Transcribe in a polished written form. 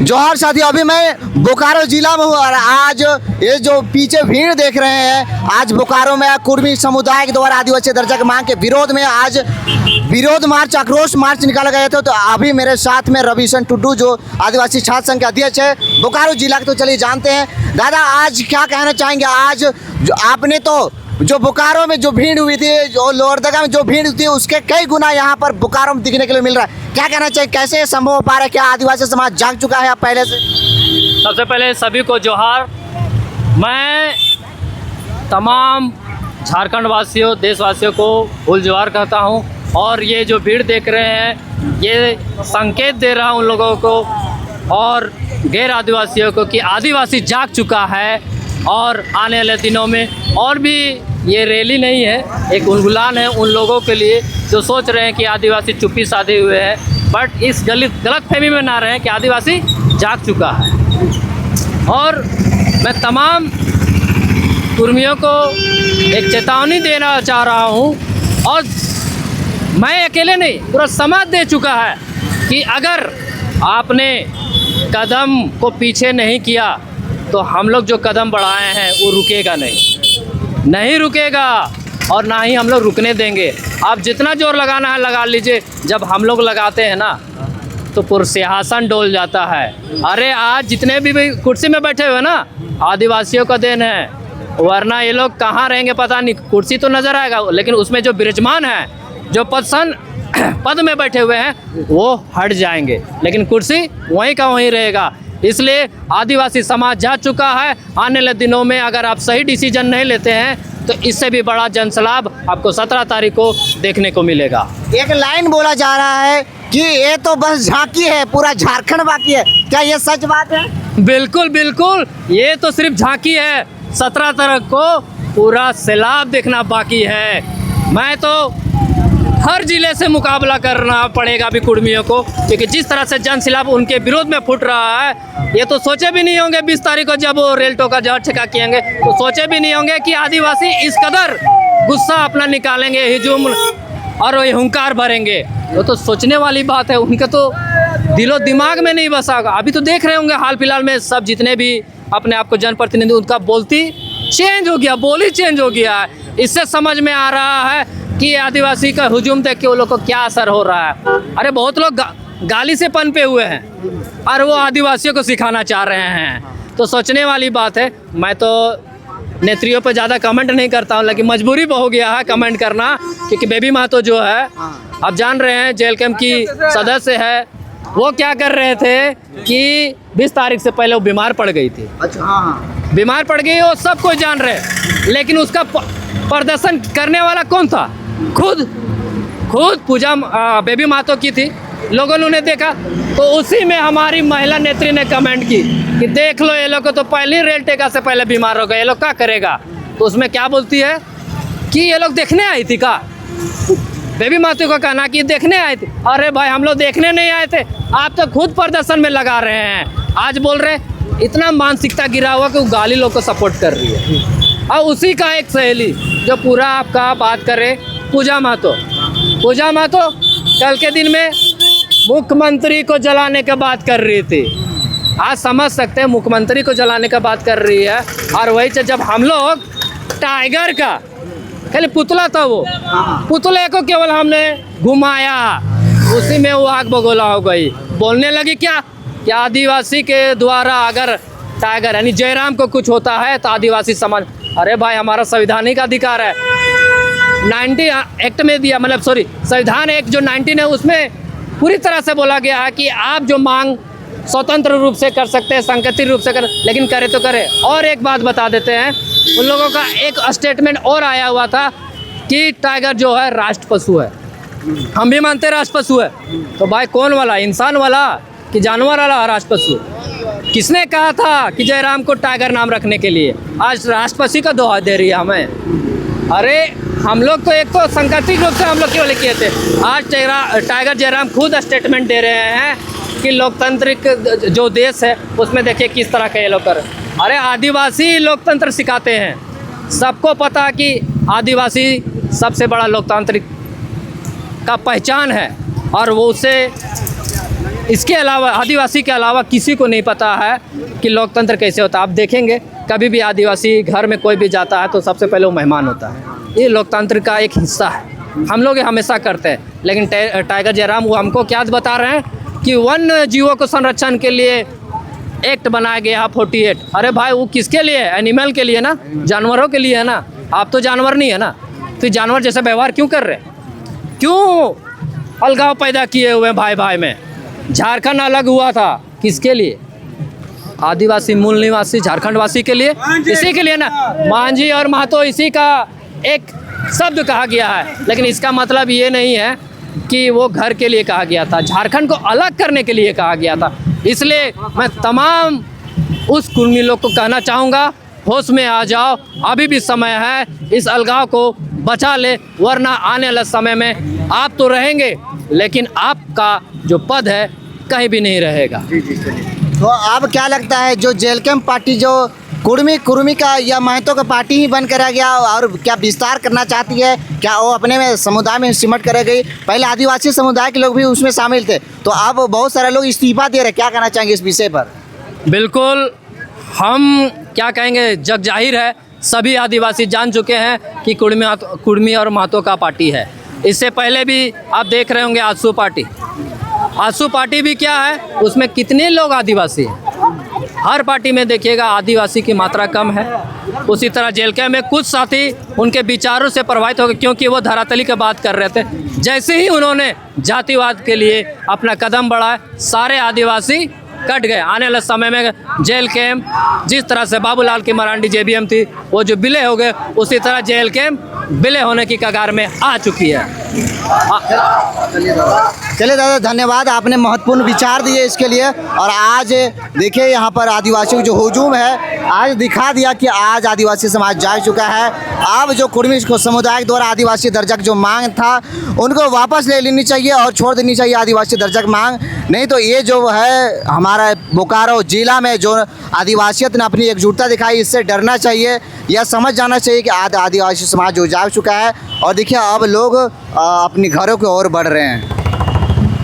जोहार साथियों, अभी मैं बोकारो जिला में हूँ और आज ये जो पीछे भीड़ देख रहे हैं, आज बोकारो में कुर्मी समुदाय के द्वारा आदिवासी दर्जा की मांग के विरोध में आज विरोध मार्च, आक्रोश मार्च निकाला गया था। तो अभी मेरे साथ में रविशन टुड्डू जो आदिवासी छात्र संघ के अध्यक्ष है बोकारो जिला के, तो चलिए जानते हैं दादा आज क्या कहना चाहेंगे। आज जो आपने तो जो बोकारो में जो भीड़ हुई थी, जो लोहरदगा में जो भीड़ हुई थी, उसके कई गुना यहाँ पर बोकारो में दिखने के लिए मिल रहा है। क्या कहना चाहिए, कैसे संभव हो पा रहा है, क्या आदिवासी समाज जाग चुका है आप पहले से? सबसे पहले सभी को जोहार। मैं तमाम झारखंड वासियों, देशवासियों को फूल जोहार कहता हूँ। और ये जो भीड़ देख रहे हैं, ये संकेत दे रहा हूँ उन लोगों को और गैर आदिवासियों को कि आदिवासी जाग चुका है। और आने वाले दिनों में और भी ये रैली नहीं है, एक उलगुलान है उन लोगों के लिए जो सोच रहे हैं कि आदिवासी चुप्पी साधे हुए हैं। बट इस गलत फहमी में ना रहें कि आदिवासी जाग चुका है। और मैं तमाम कुर्मियों को एक चेतावनी देना चाह रहा हूँ, और मैं अकेले नहीं, पूरा समाज दे चुका है कि अगर आपने कदम को पीछे नहीं किया तो हम लोग जो कदम बढ़ाए हैं वो रुकेगा नहीं रुकेगा, और ना ही हम लोग रुकने देंगे। आप जितना जोर लगाना है लगा लीजिए। जब हम लोग लगाते हैं ना तो पूरा सिंहासन डोल जाता है। अरे आज जितने भी कुर्सी में बैठे हुए ना, आदिवासियों का देन है, वरना ये लोग कहाँ रहेंगे पता नहीं। कुर्सी तो नज़र आएगा, लेकिन उसमें जो विराजमान है, जो पद में बैठे हुए हैं, वो हट जाएंगे, लेकिन कुर्सी वहीं का वहीं रहेगा। इसलिए आदिवासी समाज जा चुका है। आने वाले दिनों में अगर आप सही डिसीजन नहीं लेते हैं तो इससे भी बड़ा जनसैलाब आपको 17 तारीख को देखने को मिलेगा। एक लाइन बोला जा रहा है कि ये तो बस झांकी है, पूरा झारखंड बाकी है। क्या ये सच बात है? बिल्कुल बिल्कुल, ये तो सिर्फ झांकी है। 17 तारीख को पूरा सैलाब देखना बाकी है। मैं तो हर जिले से मुकाबला करना पड़ेगा अभी कुर्मियों को, क्योंकि जिस तरह से जनसैलाब उनके विरोध में फुट रहा है, ये तो सोचे भी नहीं होंगे 20 तारीख को जब वो रेलटो का जहर छिका किएंगे, तो सोचे भी नहीं होंगे कि आदिवासी इस कदर गुस्सा अपना निकालेंगे, हिजूम और हुंकार भरेंगे। वो तो सोचने वाली बात है, उनके तो दिलो दिमाग में नहीं बसा होगा। अभी तो देख रहे होंगे हाल फिलहाल में सब जितने भी अपने आप को जनप्रतिनिधि, उनका बोलती चेंज हो गया, बोली चेंज हो गया है। इससे समझ में आ रहा है कि आदिवासी का हुजूम देख के वो लोग को क्या असर हो रहा है। अरे बहुत लोग गाली से पनपे हुए हैं और वो आदिवासियों को सिखाना चाह रहे हैं, तो सोचने वाली बात है। मैं तो नेत्रियों पर ज़्यादा कमेंट नहीं करता हूँ, लेकिन मजबूरी हो गया है कमेंट करना, क्योंकि बेबी महतो जो है, आप जान रहे हैं जेल कैंप की सदस्य है, वो क्या कर रहे थे कि 20 तारीख से पहले वो बीमार पड़ गई थी। अच्छा, हाँ, बीमार पड़ गई, वो सब कोई जान रहे, लेकिन उसका प्रदर्शन करने वाला कौन था? खुद पूजा बेबी महतो की थी। लोगों ने उन्हें देखा, तो उसी में हमारी महिला नेत्री ने कमेंट की कि देख लो, ये लोग को तो पहले ही रेल टेका से पहले बीमार हो गए, ये लोग क्या करेगा? तो उसमें क्या बोलती है कि ये लोग देखने आई थी का? बेबी महतो का कहना कि देखने आए थे। अरे भाई, हम लोग देखने नहीं आए थे, आप तो खुद प्रदर्शन में लगा रहे हैं। आज बोल रहे इतना मानसिकता गिरा हुआ कि वो गाली लोग को सपोर्ट कर रही है। और उसी का एक सहेली जो पूरा आपका बात करे, पूजा महतो कल के दिन में मुख्यमंत्री को जलाने की बात कर रही थी। आज समझ सकते हैं, मुख्यमंत्री को जलाने का बात कर रही है। और वही से जब हम लोग टाइगर का खाली पुतला था, वो पुतले को केवल हमने घुमाया, उसी में वो आग बगोला हो गई। बोलने लगी क्या कि आदिवासी के द्वारा अगर टाइगर यानी जयराम को कुछ होता है तो आदिवासी समाज। अरे भाई, हमारा संवैधानिक अधिकार है, 90 एक्ट में दिया, मतलब सॉरी संविधान एक्ट जो 19 है उसमें पूरी तरह से बोला गया है कि आप जो मांग स्वतंत्र रूप से कर सकते हैं, सांकेतिक रूप से कर, लेकिन करे तो करे। और एक बात बता देते हैं, उन लोगों का एक स्टेटमेंट और आया हुआ था कि टाइगर जो है राष्ट्र पशु है। हम भी मानते राष्ट्र पशु है, तो भाई कौन वाला, इंसान वाला कि जानवर वाला राष्ट्र पशु? किसने कहा था कि जयराम को टाइगर नाम रखने के लिए? आज राष्ट्र पशु का दोहा दे रही है हमें। अरे हम लोग तो एक तो सांकेतिक रूप से हम लोग केवल किए थे, आज टाइगर जयराम खुद स्टेटमेंट दे रहे हैं कि लोकतांत्रिक जो देश है उसमें देखिए किस तरह का ये लोग कर। अरे आदिवासी लोकतंत्र सिखाते हैं, सबको पता है कि आदिवासी सबसे बड़ा लोकतांत्रिक का पहचान है, और वो उससे इसके अलावा आदिवासी के अलावा किसी को नहीं पता है कि लोकतंत्र कैसे होता है। आप देखेंगे कभी भी आदिवासी घर में कोई भी जाता है तो सबसे पहले वो मेहमान होता है। ये लोकतंत्र का एक हिस्सा है, हम लोग ये हमेशा करते हैं। लेकिन टाइगर जयराम वो हमको क्या बता रहे हैं कि वन्य जीवों को संरक्षण के लिए एक्ट बनाया गया 48। अरे भाई वो किसके लिए है? एनिमल के लिए ना, जानवरों के लिए है ना। आप तो जानवर नहीं है ना, फिर जानवर जैसा व्यवहार क्यों कर रहे हैं? क्यों अलगाव पैदा किए हुए भाई भाई में? झारखंड अलग हुआ था किसके लिए? आदिवासी मूल निवासी झारखंड वासी के लिए, इसी के लिए ना। मांझी और महतो इसी का एक शब्द कहा गया है, लेकिन इसका मतलब ये नहीं है कि वो घर के लिए कहा गया था, झारखंड को अलग करने के लिए कहा गया था। इसलिए मैं तमाम उस कुर्मी लोग को कहना चाहूँगा, होश में आ जाओ, अभी भी समय है, इस अलगाव को बचा ले, वरना आने वाले समय में आप तो रहेंगे लेकिन आपका जो पद है कहीं भी नहीं रहेगा। तो अब क्या लगता है जो जेल कैंप पार्टी जो कुर्मी का या महतो का पार्टी ही बन कर रह गया और क्या विस्तार करना चाहती है? क्या वो अपने में समुदाय में सिमट कर रह गई? पहले आदिवासी समुदाय के लोग भी उसमें शामिल थे, तो अब बहुत सारे लोग इस्तीफा दे रहे, क्या कहना चाहेंगे इस विषय पर? बिल्कुल, हम क्या कहेंगे, जग जाहिर है, सभी आदिवासी जान चुके हैं कि कुर्मी और महतो का पार्टी है। इससे पहले भी आप देख रहे होंगे आजसू पार्टी। आजसू पार्टी भी क्या है, उसमें कितने लोग आदिवासी हैं? हर पार्टी में देखिएगा आदिवासी की मात्रा कम है। उसी तरह जेल कैंप में कुछ साथी उनके विचारों से प्रभावित हो गए, क्योंकि वो धरातली की बात कर रहे थे। जैसे ही उन्होंने जातिवाद के लिए अपना कदम बढ़ाया, सारे आदिवासी कट गए। आने वाले समय में जेल कैंप जिस तरह से बाबूलाल की मरांडी जेबीएम थी वो जो विलय हो गए, उसी तरह जेल कैंप विलय होने की कगार में आ चुकी है। चलिए दादा, धन्यवाद, आपने महत्वपूर्ण विचार दिए इसके लिए। और आज देखिए यहाँ पर आदिवासियों जो हुजूम है, आज दिखा दिया कि आज आदिवासी समाज जाग चुका है। अब जो कुर्मी समुदाय द्वारा आदिवासी दर्जा की जो मांग था उनको वापस ले लेनी चाहिए और छोड़ देनी चाहिए आदिवासी दर्जा की मांग। नहीं तो ये जो है हमारा बोकारो जिला में जो आदिवासियत ने अपनी एकजुटता दिखाई, इससे डरना चाहिए, यह समझ जाना चाहिए कि आदिवासी समाज जो जाग चुका है। और देखिए अब लोग अपनी घरों की ओर बढ़ रहे हैं।